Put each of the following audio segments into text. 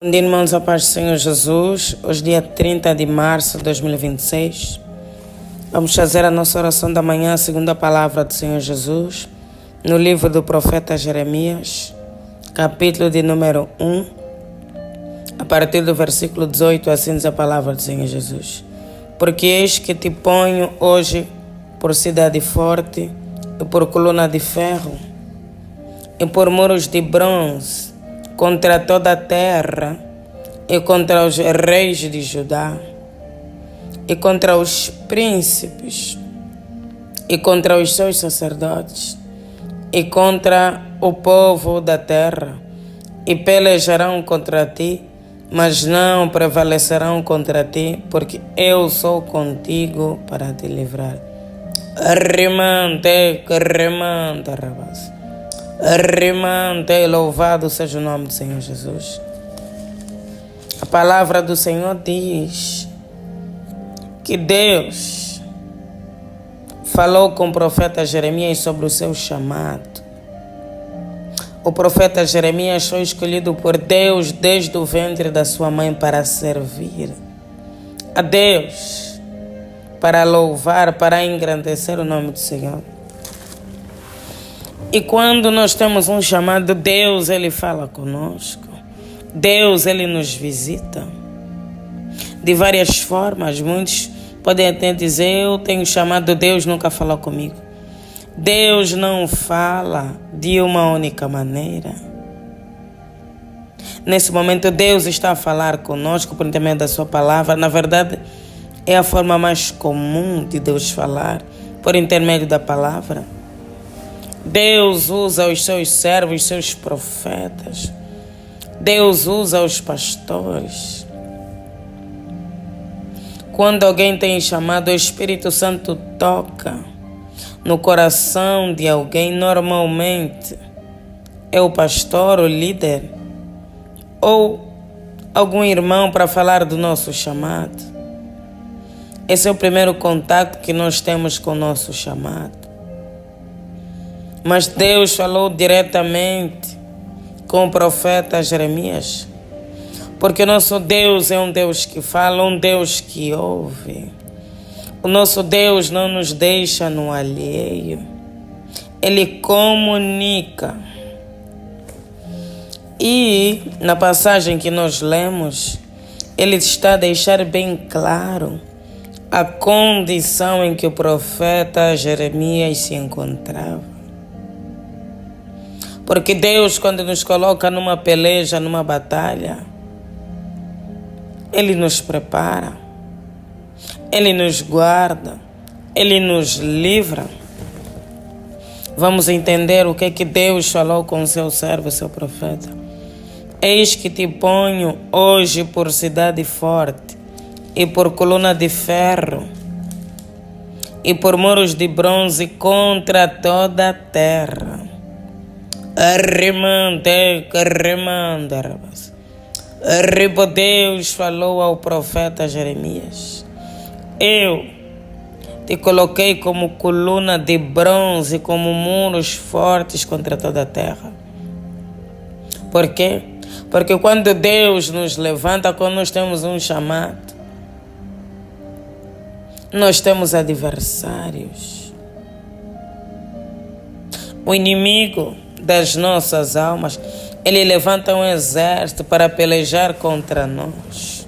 Bom dia, irmãos, a paz do Senhor Jesus. Hoje, dia 30 de março de 2026, vamos fazer a nossa oração da manhã, segundo a palavra do Senhor Jesus, no livro do profeta Jeremias, capítulo de número 1, a partir do versículo 18, assim diz a palavra do Senhor Jesus. Porque eis que te ponho hoje por cidade forte, e por coluna de ferro, e por muros de bronze, contra toda a terra, e contra os reis de Judá, e contra os príncipes, e contra os seus sacerdotes, e contra o povo da terra, e pelejarão contra ti, mas não prevalecerão contra ti, porque eu sou contigo para te livrar. Rimante, louvado seja o nome do Senhor Jesus. A palavra do Senhor diz que Deus falou com o profeta Jeremias sobre o seu chamado. O profeta Jeremias foi escolhido por Deus desde o ventre da sua mãe para servir a Deus, para louvar, para engrandecer o nome do Senhor. E quando nós temos um chamado, Deus, Ele fala conosco. Deus, Ele nos visita de várias formas. Muitos podem até dizer, eu tenho chamado, Deus nunca falou comigo. Deus não fala de uma única maneira. Nesse momento, Deus está a falar conosco por intermédio da sua palavra. Na verdade, é a forma mais comum de Deus falar, por intermédio da palavra. Deus usa os seus servos, seus profetas. Deus usa os pastores. Quando alguém tem chamado, o Espírito Santo toca no coração de alguém. Normalmente é o pastor, o líder, ou algum irmão para falar do nosso chamado. Esse é o primeiro contato que nós temos com o nosso chamado. Mas Deus falou diretamente com o profeta Jeremias, porque o nosso Deus é um Deus que fala, um Deus que ouve. O nosso Deus não nos deixa no alheio. Ele comunica. E na passagem que nós lemos, Ele está a deixar bem claro a condição em que o profeta Jeremias se encontrava. Porque Deus, quando nos coloca numa peleja, numa batalha, Ele nos prepara, Ele nos guarda, Ele nos livra. Vamos entender o que é que Deus falou com o seu servo, seu profeta. Eis que te ponho hoje por cidade forte, e por coluna de ferro, e por muros de bronze contra toda a terra. Deus falou ao profeta Jeremias: eu te coloquei como coluna de bronze, como muros fortes contra toda a terra. Por quê? Porque quando Deus nos levanta, quando nós temos um chamado, nós temos adversários. O inimigo das nossas almas, ele levanta um exército para pelejar contra nós.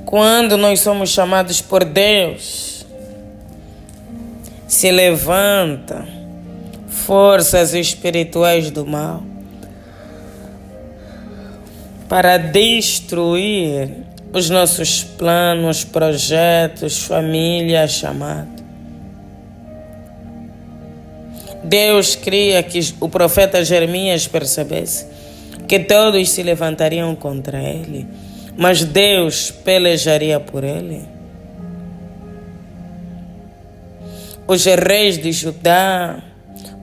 Quando nós somos chamados por Deus, se levanta forças espirituais do mal para destruir os nossos planos, projetos, família, chamado. Deus queria que o profeta Jeremias percebesse que todos se levantariam contra ele, mas Deus pelejaria por ele. Os reis de Judá,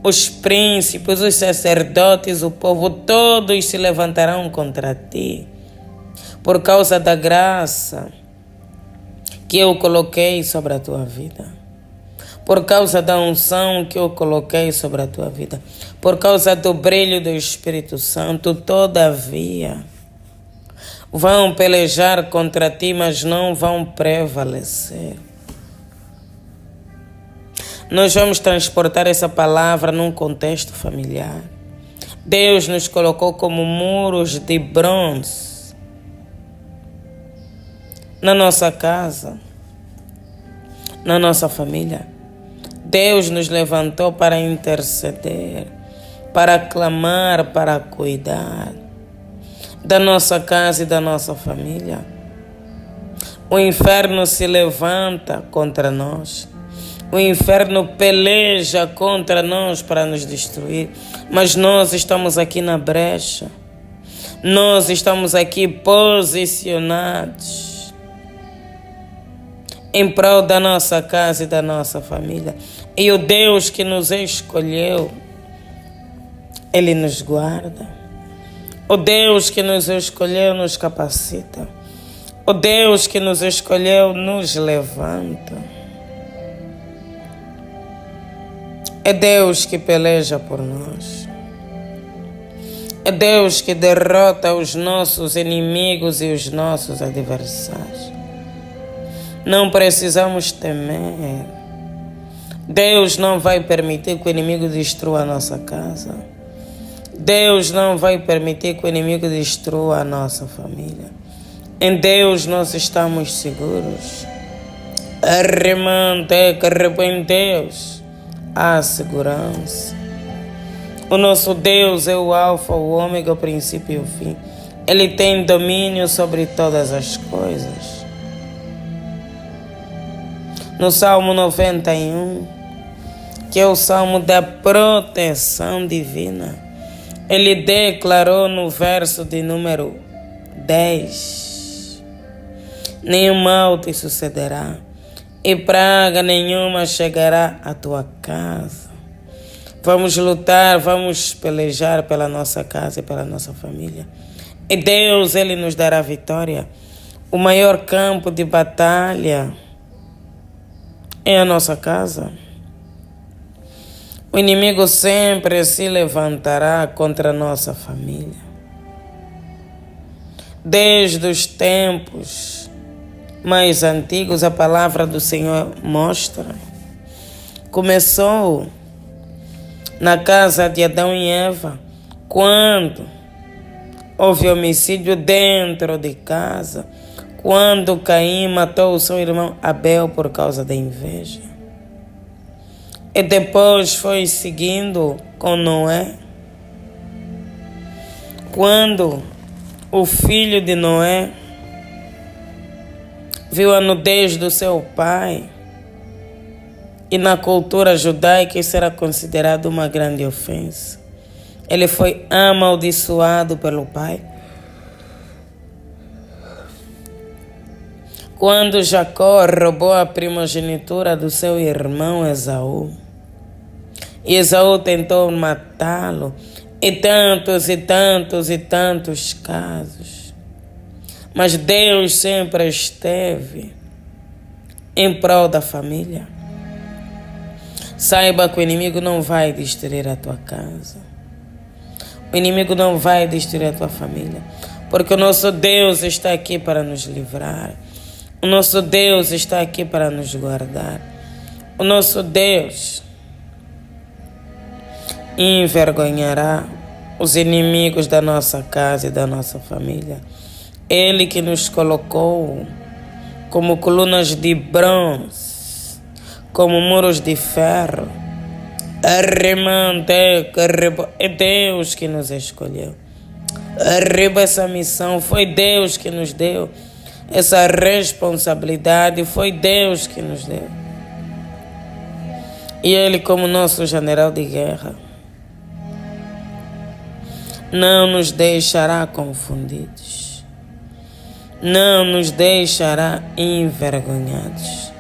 os príncipes, os sacerdotes, o povo, todos se levantarão contra ti, por causa da graça que eu coloquei sobre a tua vida. por causa da unção que eu coloquei sobre a tua vida, por causa do brilho do Espírito Santo. Todavia, vão pelejar contra ti, mas não vão prevalecer. Nós vamos transportar essa palavra num contexto familiar. Deus nos colocou como muros de bronze na nossa casa, na nossa família. Deus nos levantou para interceder, para clamar, para cuidar da nossa casa e da nossa família. O inferno se levanta contra nós. O inferno peleja contra nós para nos destruir, mas nós estamos aqui na brecha. Nós estamos aqui posicionados em prol da nossa casa e da nossa família. E o Deus que nos escolheu, Ele nos guarda. O Deus que nos escolheu nos capacita. O Deus que nos escolheu nos levanta. É Deus que peleja por nós. É Deus que derrota os nossos inimigos e os nossos adversários. Não precisamos temer. Deus não vai permitir que o inimigo destrua a nossa casa. Deus não vai permitir que o inimigo destrua a nossa família. Em Deus nós estamos seguros. Em Deus há segurança. O nosso Deus é o Alfa, o Ômega, o princípio e o fim. Ele tem domínio sobre todas as coisas. No Salmo 91, que é o Salmo da proteção divina, ele declarou no verso de número 10: nenhum mal te sucederá, e praga nenhuma chegará à tua casa. Vamos lutar, vamos pelejar pela nossa casa e pela nossa família. E Deus, Ele nos dará vitória. O maior campo de batalha é a nossa casa. O inimigo sempre se levantará contra a nossa família. Desde os tempos mais antigos, a palavra do Senhor mostra. Começou na casa de Adão e Eva, quando houve homicídio dentro de casa, quando Caim matou o seu irmão Abel por causa da inveja. E depois foi seguindo com Noé, quando o filho de Noé viu a nudez do seu pai, e na cultura judaica isso era considerado uma grande ofensa. Ele foi amaldiçoado pelo pai. Quando Jacó roubou a primogenitura do seu irmão Esaú, e Esaú tentou matá-lo, e tantos e tantos e tantos casos. Mas Deus sempre esteve em prol da família. Saiba que o inimigo não vai destruir a tua casa. O inimigo não vai destruir a tua família. Porque o nosso Deus está aqui para nos livrar. O nosso Deus está aqui para nos guardar. O nosso Deus envergonhará os inimigos da nossa casa e da nossa família. Ele que nos colocou como colunas de bronze, como muros de ferro. É Deus que nos escolheu. Essa missão foi Deus que nos deu. Essa responsabilidade foi Deus que nos deu. E Ele, como nosso general de guerra, não nos deixará confundidos. Não nos deixará envergonhados,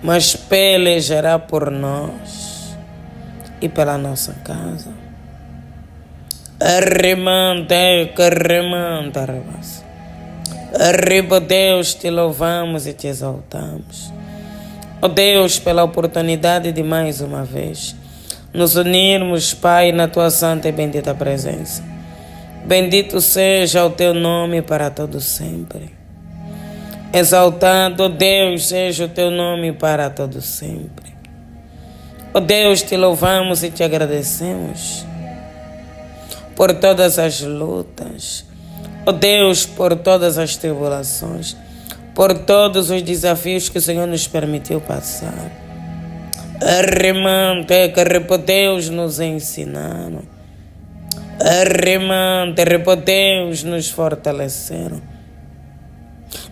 mas pelejará por nós e pela nossa casa. Arriba, Deus, te louvamos e te exaltamos. Ó Deus, pela oportunidade de mais uma vez nos unirmos, Pai, na Tua santa e bendita presença. Bendito seja o Teu nome para todo sempre. Exaltado, ó Deus, seja o Teu nome para todo sempre. Ó Deus, Te louvamos e Te agradecemos por todas as lutas. Ó Deus, por todas as tribulações, por todos os desafios que o Senhor nos permitiu passar. Arremante, que Deus nos ensinaram. Arremante, Deus nos fortaleceram.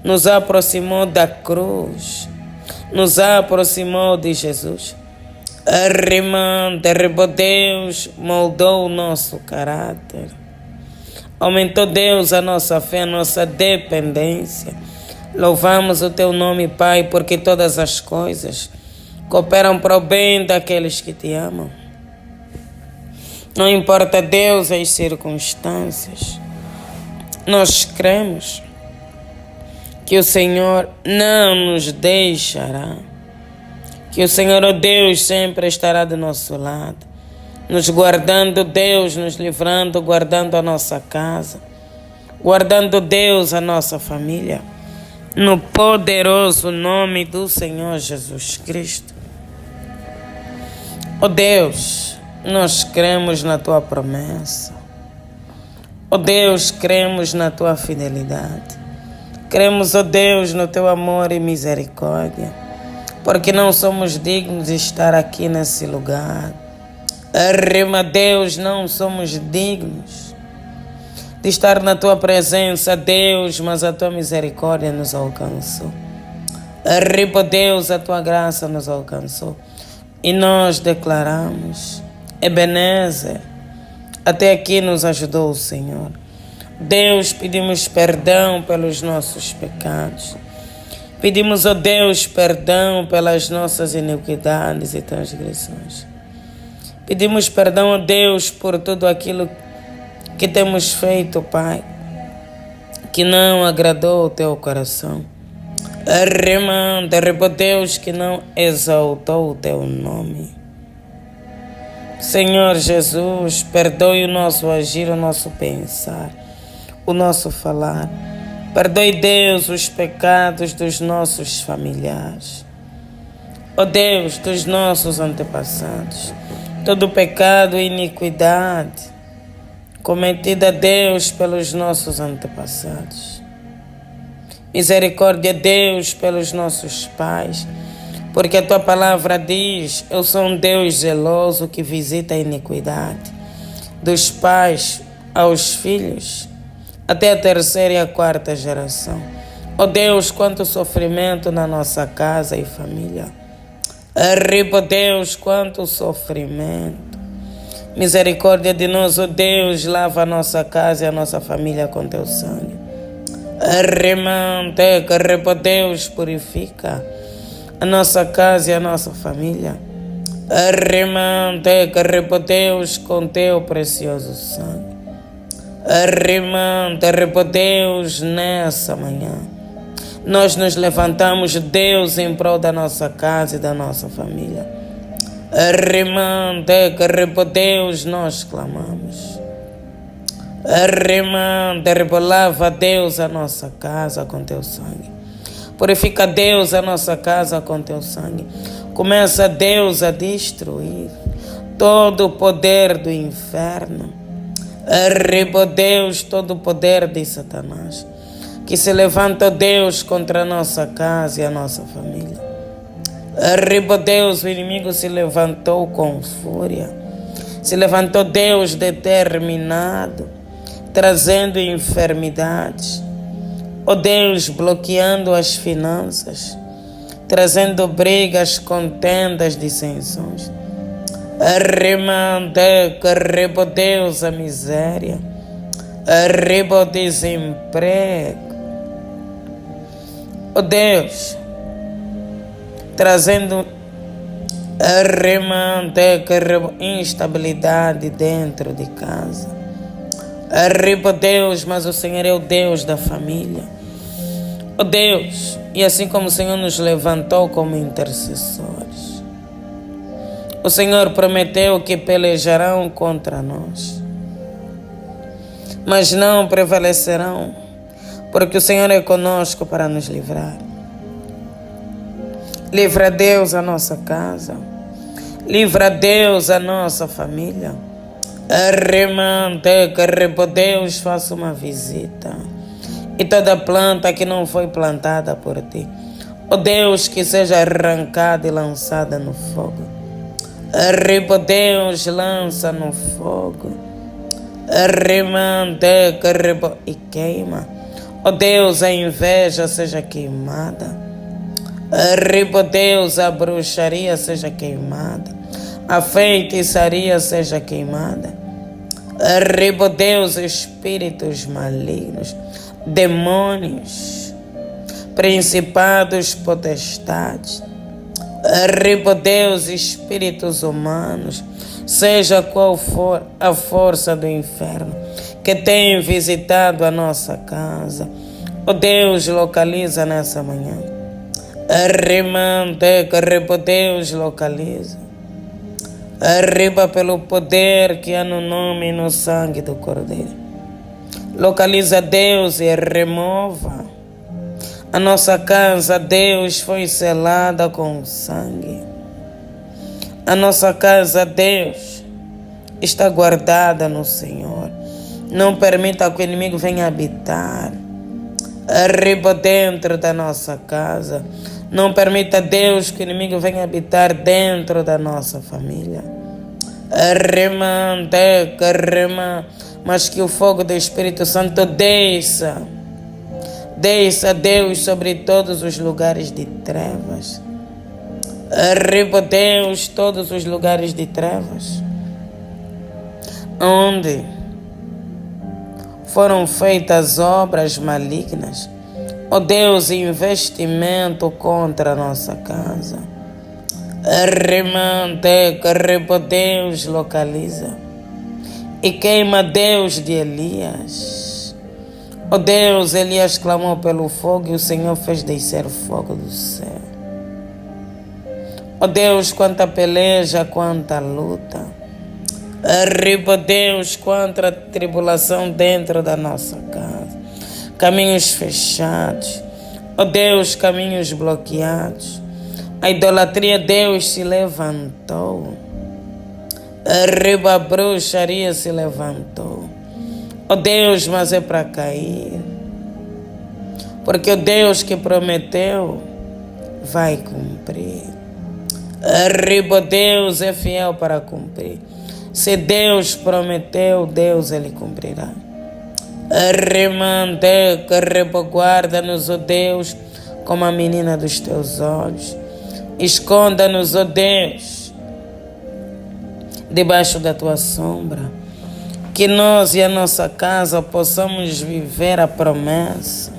Nos aproximou da cruz. Nos aproximou de Jesus. Arremante, Deus moldou o nosso caráter. Aumentou, Deus, a nossa fé, a nossa dependência. Louvamos o Teu nome, Pai, porque todas as coisas cooperam para o bem daqueles que Te amam. Não importa, Deus, as circunstâncias. Nós cremos que o Senhor não nos deixará. Que o Senhor, ó Deus, sempre estará do nosso lado. Nos guardando, Deus, nos livrando, guardando a nossa casa. Guardando, Deus, a nossa família. No poderoso nome do Senhor Jesus Cristo. Ó Deus, nós cremos na Tua promessa. Ó Deus, cremos na Tua fidelidade. Cremos, ó Deus, no Teu amor e misericórdia. Porque não somos dignos de estar aqui nesse lugar. Arrema, Deus, não somos dignos de estar na Tua presença, Deus, mas a Tua misericórdia nos alcançou. Arriba, Deus, a Tua graça nos alcançou. E nós declaramos, Ebenezer, até aqui nos ajudou o Senhor. Deus, pedimos perdão pelos nossos pecados. Pedimos, ó Deus, perdão pelas nossas iniquidades e transgressões. Pedimos perdão, ó Deus, por tudo aquilo que temos feito, Pai, que não agradou o Teu coração. Arremanda, Deus, que não exaltou o Teu nome. Senhor Jesus, perdoe o nosso agir, o nosso pensar, o nosso falar. Perdoe, Deus, os pecados dos nossos familiares. Ó Deus, dos nossos antepassados. Todo pecado e iniquidade cometida, Deus, pelos nossos antepassados. Misericórdia, Deus, pelos nossos pais, porque a Tua palavra diz: eu sou um Deus zeloso que visita a iniquidade dos pais aos filhos, até a terceira e a quarta geração. Ó Deus, quanto sofrimento na nossa casa e família. Arriba, Deus, quanto sofrimento. Misericórdia de nós, ó Deus, lava a nossa casa e a nossa família com Teu sangue. Arremante, arriba, Deus, purifica a nossa casa e a nossa família. Arremante, arriba, Deus, com Teu precioso sangue. Arremante, arriba, Deus, nessa manhã nós nos levantamos, Deus, em prol da nossa casa e da nossa família. Arremante, arriba, Deus, nós clamamos. Arremante, arriba, lava, Deus, a nossa casa com Teu sangue. Purifica, Deus, a nossa casa com Teu sangue. Começa, Deus, a destruir todo o poder do inferno. Arriba, Deus, todo o poder de Satanás que se levanta, Deus, contra a nossa casa e a nossa família. Arriba, Deus, o inimigo se levantou com fúria. Se levantou, Deus, determinado, trazendo enfermidades. Ó Deus, bloqueando as finanças, trazendo brigas, contendas, dissensões. Arriba, Deus, a miséria. Arriba, o desemprego. Ó Deus, trazendo instabilidade dentro de casa. Arriba, Deus, mas o Senhor é o Deus da família. Ó Deus, E assim como o Senhor nos levantou como intercessores, o Senhor prometeu que pelejarão contra nós, mas não prevalecerão, porque o Senhor é conosco para nos livrar. Livra, Deus, a nossa casa. Livra, Deus, a nossa família. Arremante, que Deus, faça uma visita. E toda planta que não foi plantada por ti, ó Deus, que seja arrancada e lançada no fogo. Arriba, Deus, lança no fogo. Arremante, que e queima. Ó Deus, a inveja seja queimada. Arriba, Deus, a bruxaria seja queimada. A feitiçaria seja queimada. Arriba, Deus, espíritos malignos, demônios, principados, potestades. Arriba, Deus, espíritos humanos, seja qual for a força do inferno que tem visitado a nossa casa, ó Deus, localiza nessa manhã. Arrimante, que Deus, localiza. Arriba pelo poder que há no nome e no sangue do Cordeiro. Localiza, Deus, e remova. A nossa casa, Deus, foi selada com sangue. A nossa casa, Deus, está guardada no Senhor. Não permita que o inimigo venha habitar. Arriba dentro da nossa casa. Não permita, Deus, que o inimigo venha habitar dentro da nossa família. Arremante, mas que o fogo do Espírito Santo desça, Deus, sobre todos os lugares de trevas. Arriba, Deus, todos os lugares de trevas, onde foram feitas obras malignas. Ó Deus, investimento contra a nossa casa. Arremante, que Deus, localiza. E queima, Deus, de Elias. Ó Deus, Elias clamou pelo fogo e o Senhor fez descer fogo do céu. Ó Deus, quanta peleja, quanta luta. Arriba, Deus, quanta tribulação dentro da nossa casa. Caminhos fechados. Ó Deus, caminhos bloqueados. A idolatria, Deus, se levantou. Arriba, a bruxaria se levantou. Ó Deus, mas é para cair. Porque o Deus que prometeu vai cumprir. Arriba, Deus é fiel para cumprir. Se Deus prometeu, Deus, Ele cumprirá. Arremante, que guarda-nos, ó Deus, como a menina dos teus olhos. Esconda-nos, ó Deus, debaixo da tua sombra. Que nós e a nossa casa possamos viver a promessa.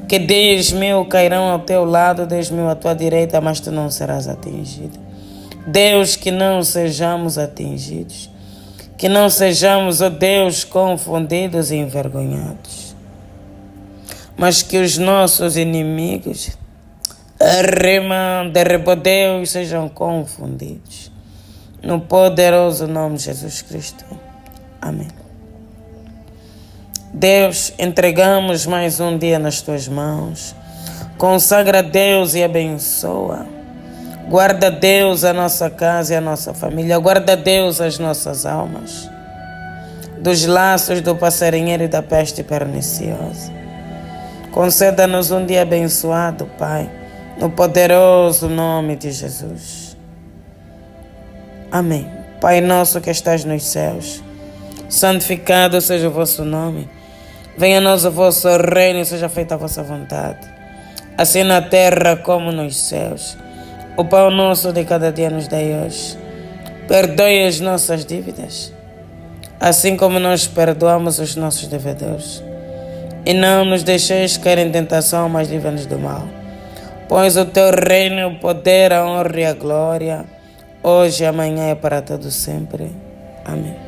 Que 10.000 cairão ao teu lado, 10.000 à tua direita, mas tu não serás atingido. Deus, que não sejamos atingidos. Que não sejamos, ó Deus, confundidos e envergonhados. Mas que os nossos inimigos, Deus, sejam confundidos. No poderoso nome de Jesus Cristo. Amém. Deus, entregamos mais um dia nas tuas mãos. Consagra, Deus, e abençoa. Guarda, Deus, a nossa casa e a nossa família. Guarda, Deus, as nossas almas dos laços do passarinheiro e da peste perniciosa. Conceda-nos um dia abençoado, Pai, no poderoso nome de Jesus. Amém. Pai nosso que estás nos céus, santificado seja o vosso nome. Venha a nós o vosso reino e seja feita a vossa vontade, assim na terra como nos céus. O pão nosso de cada dia nos dai hoje. Perdoe as nossas dívidas, assim como nós perdoamos os nossos devedores. E não nos deixeis cair em tentação, mas livra-nos do mal. Pois o teu reino, o poder, a honra e a glória, hoje e amanhã é para todo sempre. Amém.